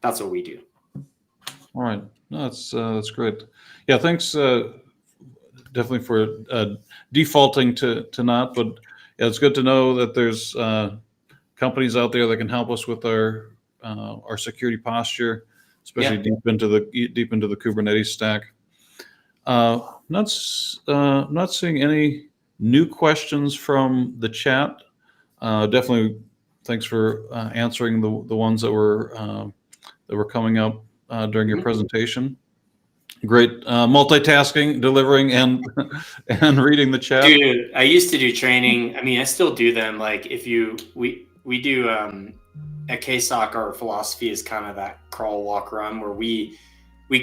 that's what we do. All right. No, that's great. Yeah, thanks definitely for defaulting to not, but yeah, it's good to know that there's companies out there that can help us with our security posture, especially deep into the Kubernetes stack. Not seeing any new questions from the chat. Definitely, thanks for answering the ones that were coming up during your presentation. Great multitasking, delivering and reading the chat. Dude, I used to do training. I mean, I still do them. Like we do at KSOC, our philosophy is kind of that crawl, walk, run, where we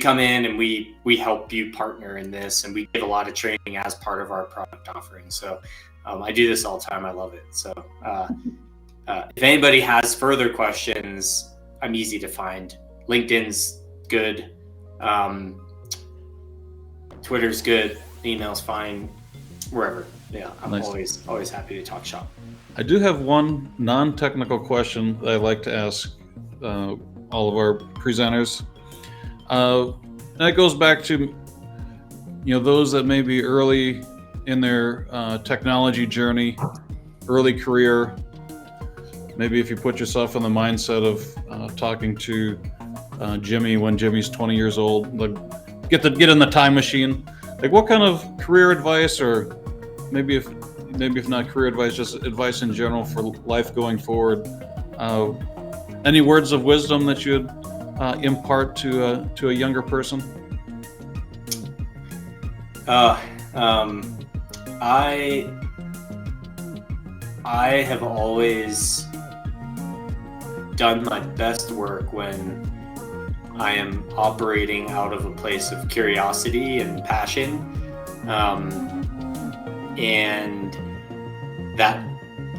come in and we help you partner in this, and we give a lot of training as part of our product offering. So I do this all the time. I love it. So if anybody has further questions, I'm easy to find. LinkedIn's good. Twitter's good. Email's fine. Wherever. Yeah, I'm nice. always happy to talk shop. I do have one non-technical question that I like to ask all of our presenters. And it goes back to those that may be early in their technology journey, early career, maybe if you put yourself in the mindset of talking to Jimmy when Jimmy's 20 years old, get in the time machine. Like, what kind of career advice, or maybe if not career advice, just advice in general for life going forward? Any words of wisdom that you'd impart to a younger person? I have always done my best work when I am operating out of a place of curiosity and passion, and that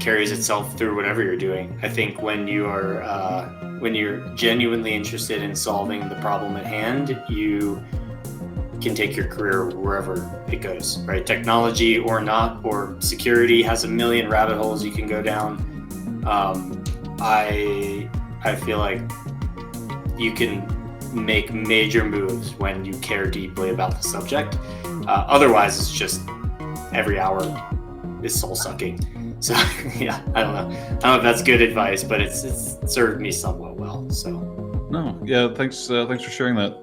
carries itself through whatever you're doing. I think when you're genuinely interested in solving the problem at hand, you can take your career wherever it goes, right? Technology or not, or security has a million rabbit holes you can go down. I feel like you can make major moves when you care deeply about the subject. Otherwise, it's just every hour is soul sucking. So yeah, I don't know if that's good advice, but it's served me somewhat well. So no, yeah, thanks for sharing that.